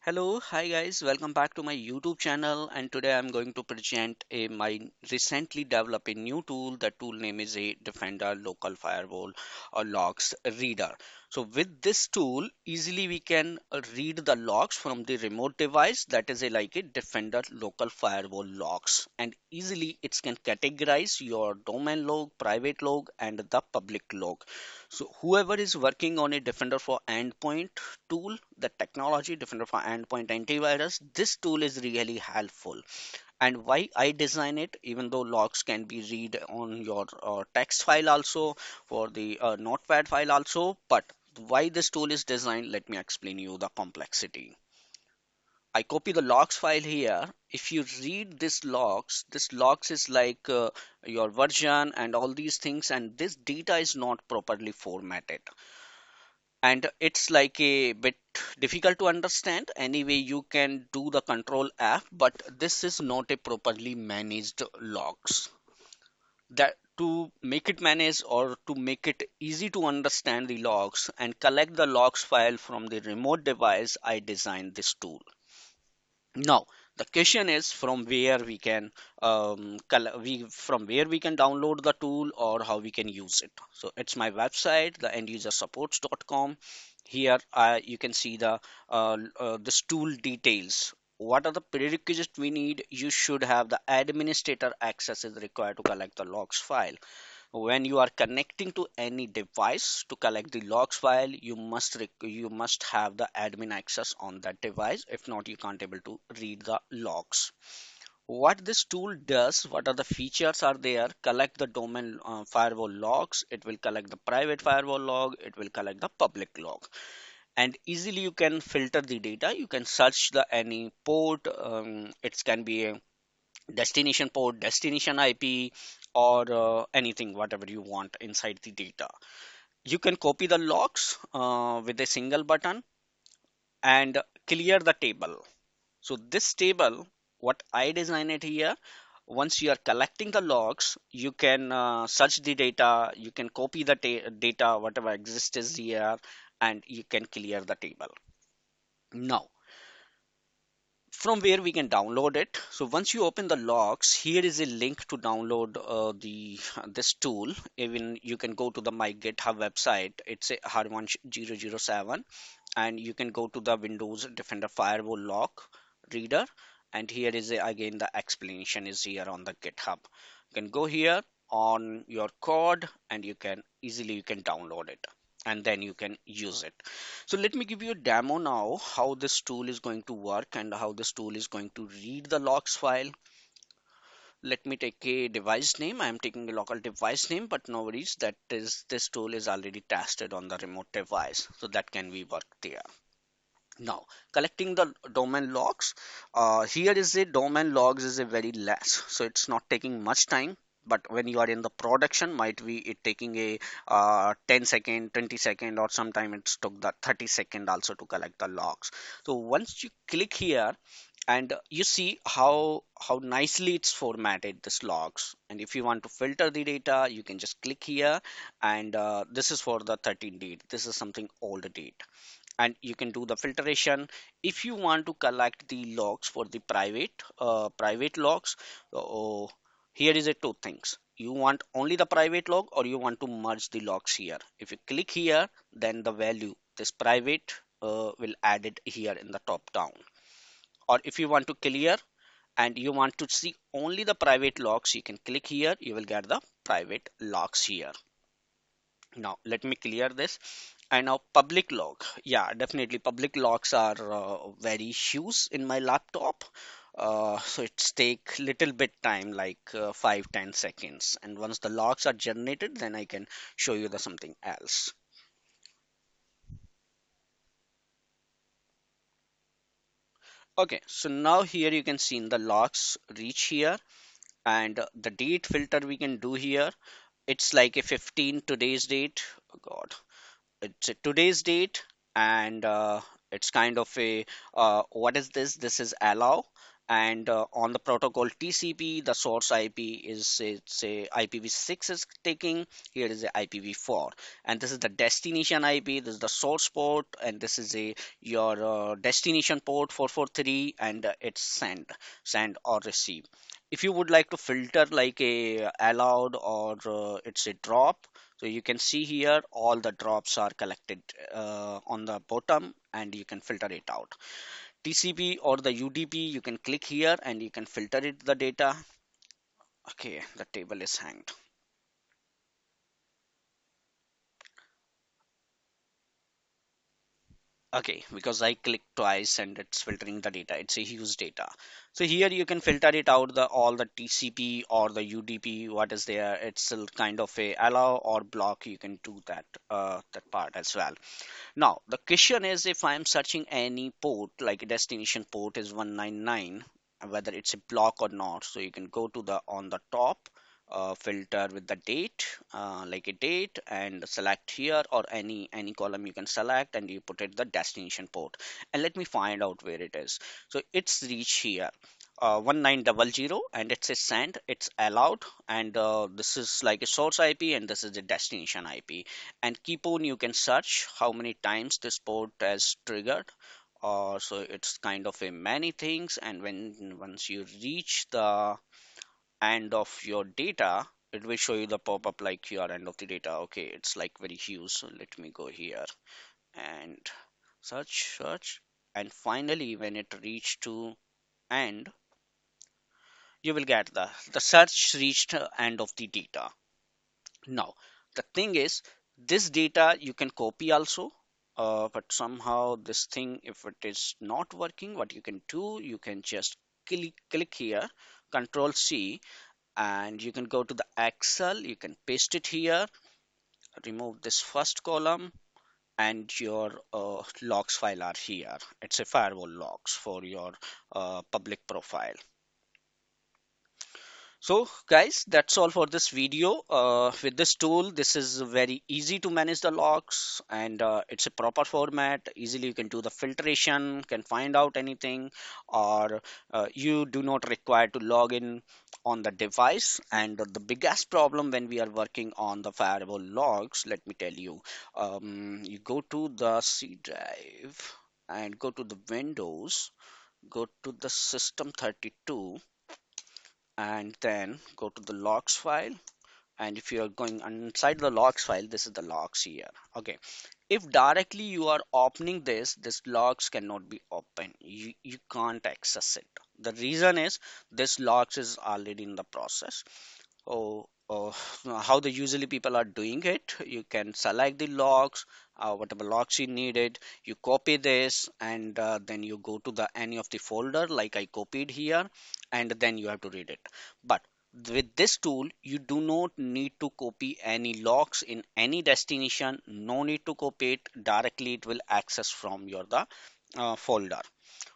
Hello, hi guys, welcome back to my YouTube channel, and today I'm going to present my recently developed a new tool. The tool name is a Defender Local Firewall or Logs Reader. So with this tool, easily we can read the logs from the remote device, that is like a Defender Local Firewall logs, and easily it can categorize your domain log, private log, and the public log. So whoever is working on a Defender for Endpoint tool, the technology Defender for Endpoint antivirus, this tool is really helpful. And why I design it, even though logs can be read on your text file also, for the notepad file also, but why this tool is designed, let me explain you the complexity. I copy the logs file here. If you read this logs is like your version and all these things, and this data is not properly formatted, and it's like a bit difficult to understand. Anyway, you can do the control F, but this is not a properly managed logs. That to make it manage or to make it easy to understand the logs and collect the logs file from the remote device, I designed this tool. Now the question is from where we can from where we can download the tool or how we can use it. So it's my website, the endusersupports.com. Here you can see the this tool details. What are the prerequisites we need? You should have the administrator access is required to collect the logs file. When you are connecting to any device to collect the logs file, you must have the admin access on that device. If not, you can't able to read the logs. What this tool does, what are the features are there: collect the domain firewall logs, it will collect the private firewall log, it will collect the public log, and easily you can filter the data. You can search the any port. It can be a destination port, destination IP, or anything, whatever you want inside the data. You can copy the logs with a single button and clear the table. So this table, what I designed it here, once you are collecting the logs, you can search the data, you can copy the data, whatever exists is here, and you can clear the table. Now, from where we can download it. So once you open the logs, here is a link to download the this tool. Even you can go to the my GitHub website. It's a Harvansh 007, and you can go to the Windows Defender Firewall log reader. And here is again the explanation is here on the GitHub. You can go here on your code, and you can download it, and then you can use it. So let me give you a demo now how this tool is going to work and how this tool is going to read the logs file. Let me take a device name. I am taking a local device name, but no worries, that is this tool is already tested on the remote device, so that can be worked there. Now collecting the domain logs, here is a domain logs is a very less, so it's not taking much time. But when you are in the production, might be it taking a 10 second, 20 second, or sometime it's took the 30 second also to collect the logs. So once you click here, and you see how nicely it's formatted this logs, and if you want to filter the data, you can just click here, and this is for the 13 date, this is something old date, and you can do the filtration. If you want to collect the logs for the private logs, so here is a two things: you want only the private log or you want to merge the logs here. If you click here, then the value this private will add it here in the top down. Or if you want to clear and you want to see only the private logs, you can click here, you will get the private logs here. Now let me clear this. And now public log, yeah, definitely public logs are very huge in my laptop. So it's take little bit time, like 5-10 seconds, and once the logs are generated, then I can show you the something else. Okay, so now here you can see in the logs reach here, and the date filter we can do here. It's like a 15 today's date. Oh god, it's a today's date, and it's kind of a what is this, this is allow, And on the protocol TCP, the source IP is, it's a IPv6 is taking. Here is a IPv4, and this is the destination IP. This is the source port, and this is a your destination port 443, and it's send or receive. If you would like to filter like a allowed or it's a drop, so you can see here all the drops are collected on the bottom, and you can filter it out. TCP or the UDP, you can click here and you can filter it the data. Okay, the table is hanged. Okay, because I clicked twice and it's filtering the data. It's a huge data. So here you can filter it out, the all the TCP or the UDP, what is there. It's a kind of a allow or block. You can do that that part as well. Now, the question is, if I'm searching any port, like a destination port is 199, whether it's a block or not. So you can go to the on the top, filter with the date, like a date, and select here, or any column you can select, and you put it the destination port. And let me find out where it is. So it's reach here. 1900, and it's a send, it's allowed, and this is like a source IP, and this is the destination IP. And keep on, you can search how many times this port has triggered. So it's kind of a many things, and when once you reach the end of your data, it will show you the pop-up like your end of the data. Okay, it's like very huge. So let me go here and search, and finally when it reach to end, you will get the search reached end of the data. Now, the thing is, this data you can copy also, but somehow this thing, if it is not working, what you can do, you can just click here, Control C, and you can go to the Excel, you can paste it here, remove this first column, and your logs file are here. It's a firewall logs for your public profile. So guys, that's all for this video. With this tool, this is very easy to manage the logs, and it's a proper format. Easily you can do the filtration, can find out anything, or you do not require to log in on the device. And the biggest problem when we are working on the firewall logs, let me tell you, you go to the C drive and go to the Windows, go to the System 32, and then go to the logs file. And if you are going inside the logs file, this is the logs here. Okay, if directly you are opening this logs cannot be open. You can't access it. The reason is this logs is already in the process. Oh, how the usually people are doing it, you can select the logs, whatever logs you needed, you copy this, and then you go to the any of the folder like I copied here, and then you have to read it. But with this tool, you do not need to copy any logs in any destination. No need to copy it directly. It will access from your the folder.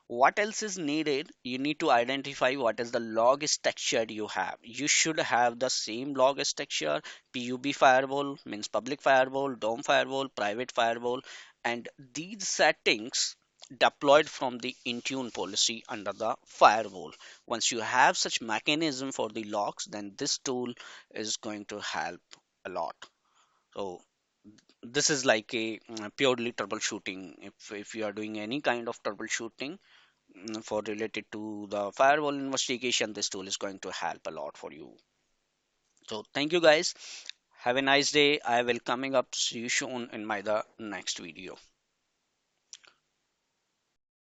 What else is needed? You need to identify what is the log structure you have. You should have the same log structure. PUB firewall means public firewall, Dom firewall, private firewall, and these settings deployed from the Intune policy under the firewall. Once you have such mechanism for the logs, then this tool is going to help a lot. So this is like a purely troubleshooting. If you are doing any kind of troubleshooting, for related to the firewall investigation, this tool is going to help a lot for you. So thank you guys, have a nice day. I will coming up see you soon in my the next video.